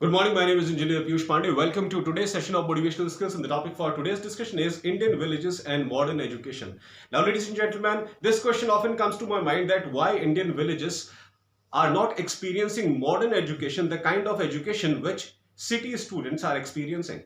Good morning, my name is Engineer Piyush Pandey. Welcome to today's session of Motivational Skills, and the topic for today's discussion is Indian villages and modern education. Now, ladies and gentlemen, this question often comes to my mind, that why Indian villages are not experiencing modern education, the kind of education which city students are experiencing.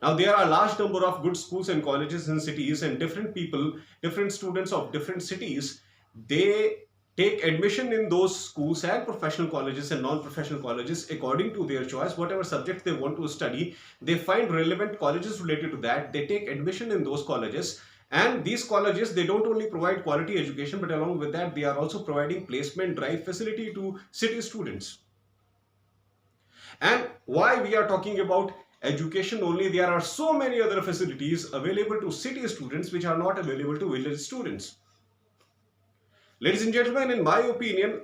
Now, there are a large number of good schools and colleges in cities, and different people, different students of different cities, they take admission in those schools and professional colleges and non-professional colleges according to their choice. Whatever subject they want to study, they find relevant colleges related to that. They take admission in those colleges, and these colleges, they don't only provide quality education, but along with that, they are also providing placement drive facility to city students. And why we are talking about education only, there are so many other facilities available to city students which are not available to village students. Ladies and gentlemen, in my opinion,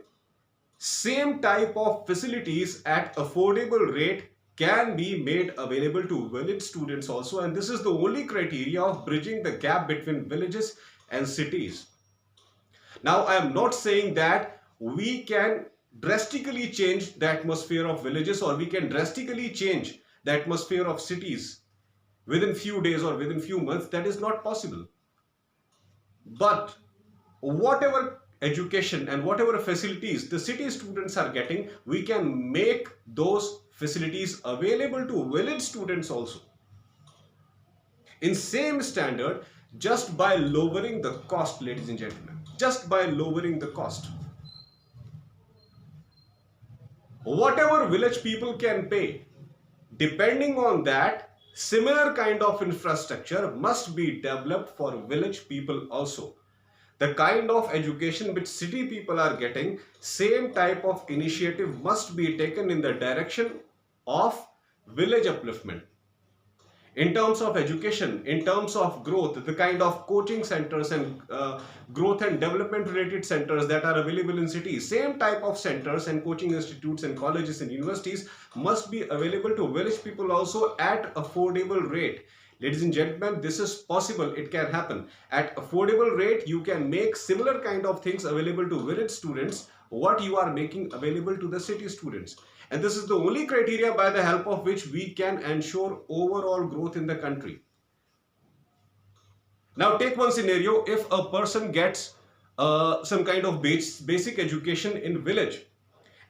same type of facilities at affordable rate can be made available to village students also, and this is the only criteria of bridging the gap between villages and cities. Now, I am not saying that we can drastically change the atmosphere of villages, or we can drastically change the atmosphere of cities within few days or within few months. That is not possible. But whatever education and whatever facilities the city students are getting, we can make those facilities available to village students also in same standard, just by lowering the cost, ladies and gentlemen, just by lowering the cost. Whatever village people can pay, depending on that, similar kind of infrastructure must be developed for village people also. The kind of education which city people are getting, same type of initiative must be taken in the direction of village upliftment. In terms of education, in terms of growth, the kind of coaching centers and growth and development related centers that are available in cities, same type of centers and coaching institutes and colleges and universities must be available to village people also at affordable rate. Ladies and gentlemen, this is possible. It can happen. At affordable rate, you can make similar kind of things available to village students, what you are making available to the city students. And this is the only criteria by the help of which we can ensure overall growth in the country. Now, take one scenario. If a person gets some kind of basic education in village,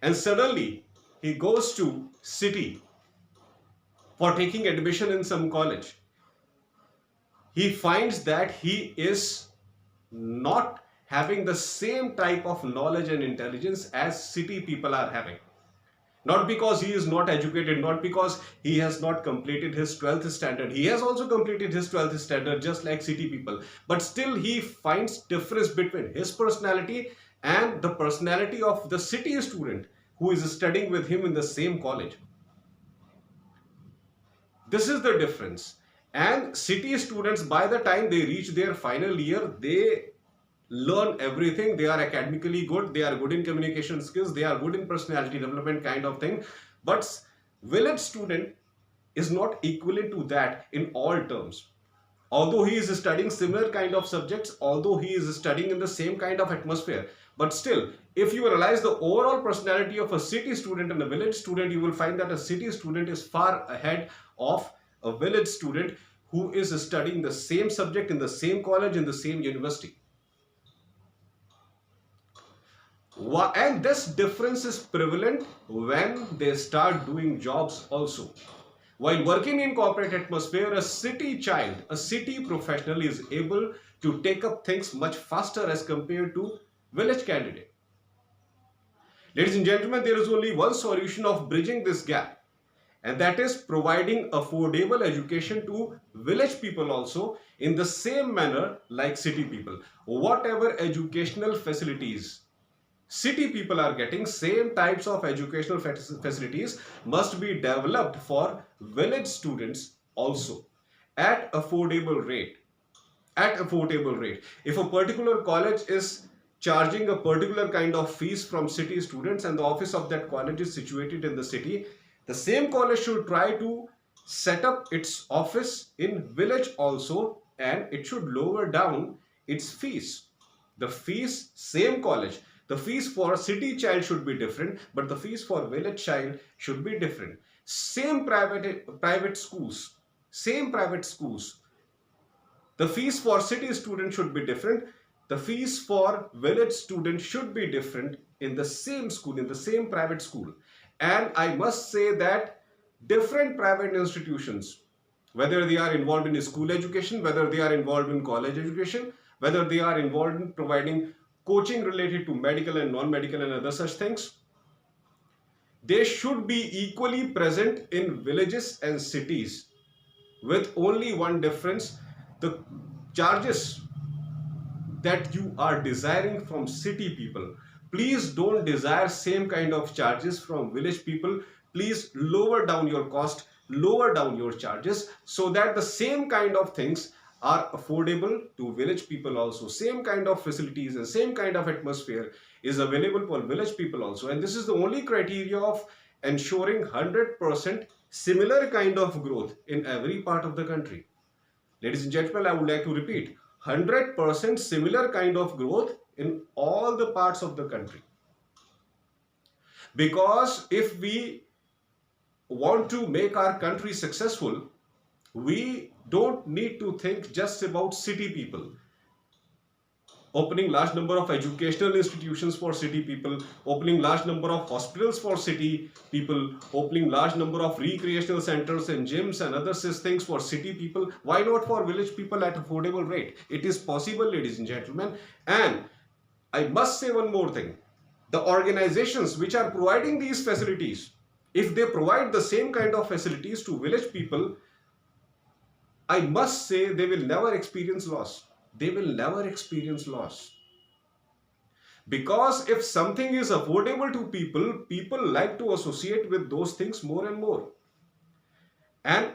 and suddenly he goes to city for taking admission in some college, he finds that he is not having the same type of knowledge and intelligence as city people are having. Not because he is not educated, not because he has not completed his 12th standard. He has also completed his 12th standard just like city people. But still he finds difference between his personality and the personality of the city student who is studying with him in the same college. This is the difference. And city students, by the time they reach their final year, they learn everything. They are academically good, they are good in communication skills, they are good in personality development kind of thing. But village student is not equivalent to that in all terms. Although he is studying similar kind of subjects, although he is studying in the same kind of atmosphere, but still, if you analyze the overall personality of a city student and a village student, you will find that a city student is far ahead of a village student who is studying the same subject in the same college, in the same university. And this difference is prevalent when they start doing jobs also. While working in corporate atmosphere, a city child, a city professional is able to take up things much faster as compared to village candidate. Ladies and gentlemen, there is only one solution of bridging this gap, and that is providing affordable education to village people also in the same manner like city people. Whatever educational facilities city people are getting, same types of educational facilities must be developed for village students also at affordable rate. At affordable rate. If a particular college is charging a particular kind of fees from city students and the office of that college is situated in the city, the same college should try to set up its office in village also, and it should lower down its fees. The fees, same college, the fees for a city child should be different, but the fees for village child should be different. Same private schools, same private schools. The fees for city students should be different. The fees for village students should be different in the same school, in the same private school. And I must say that different private institutions, whether they are involved in school education, whether they are involved in college education, whether they are involved in providing coaching related to medical and non-medical and other such things, they should be equally present in villages and cities, with only one difference: the charges that you are desiring from city people, please don't desire same kind of charges from village people. Please lower down your cost, lower down your charges, so that the same kind of things are affordable to village people also. Same kind of facilities and same kind of atmosphere is available for village people also. And this is the only criteria of ensuring 100% similar kind of growth in every part of the country. Ladies and gentlemen, I would like to repeat, 100% similar kind of growth in all the parts of the country. Because if we want to make our country successful, we don't need to think just about city people. Opening large number of educational institutions for city people, opening large number of hospitals for city people, opening large number of recreational centers and gyms and other such things for city people. Why not for village people at affordable rate? It is possible, ladies and gentlemen. And I must say one more thing. The organizations which are providing these facilities, if they provide the same kind of facilities to village people, I must say they will never experience loss. They will never experience loss. Because if something is affordable to people, people like to associate with those things more and more. And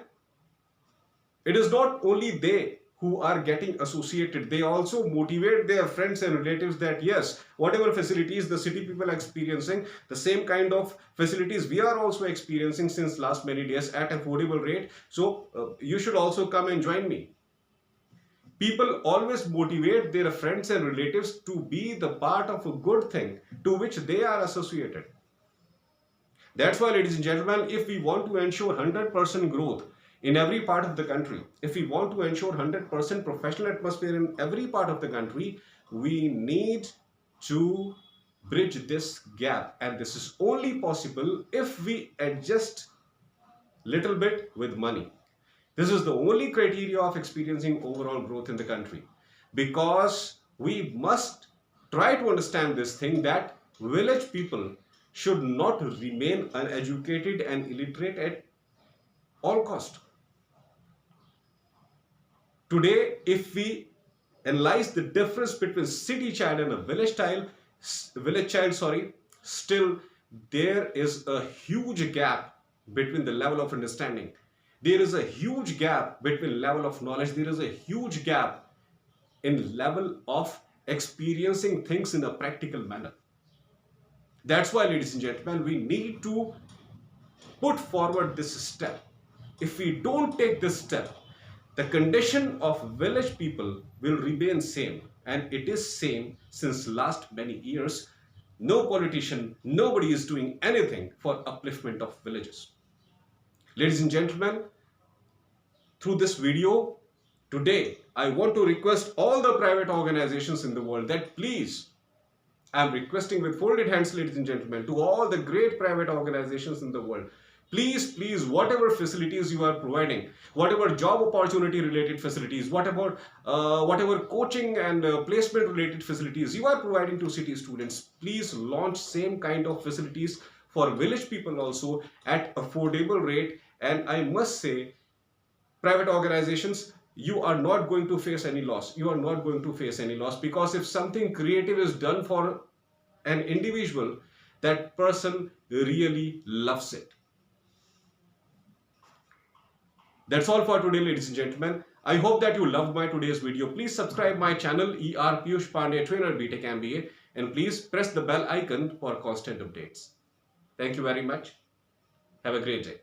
it is not only they who are getting associated, they also motivate their friends and relatives that yes, whatever facilities the city people are experiencing, the same kind of facilities we are also experiencing since last many days at affordable rate. So you should also come and join me. People always motivate their friends and relatives to be the part of a good thing to which they are associated. That's why, ladies and gentlemen, if we want to ensure 100% growth in every part of the country, if we want to ensure 100% professional atmosphere in every part of the country, we need to bridge this gap. And this is only possible if we adjust little bit with money. This is the only criteria of experiencing overall growth in the country, because we must try to understand this thing that village people should not remain uneducated and illiterate at all cost. Today, if we analyze the difference between city child and a village child, still there is a huge gap between the level of understanding. There is a huge gap between level of knowledge. There is a huge gap in level of experiencing things in a practical manner. That's why, ladies and gentlemen, we need to put forward this step. If we don't take this step, the condition of village people will remain same, and it is same since last many years. No politician, nobody is doing anything for upliftment of villages. Ladies and gentlemen, through this video today, I want to request all the private organizations in the world that please, I am requesting with folded hands, ladies and gentlemen, to all the great private organizations in the world, please, whatever facilities you are providing, whatever job opportunity related facilities, whatever coaching and placement related facilities you are providing to city students, please launch same kind of facilities for village people also at affordable rate. And I must say, private organizations, you are not going to face any loss. You are not going to face any loss, because if something creative is done for an individual, that person really loves it. That's all for today, ladies and gentlemen. I hope that you loved my today's video. Please subscribe my channel, ER Piyush Pandey, Trainer BTech MBA, and please press the bell icon for constant updates. Thank you very much. Have a great day.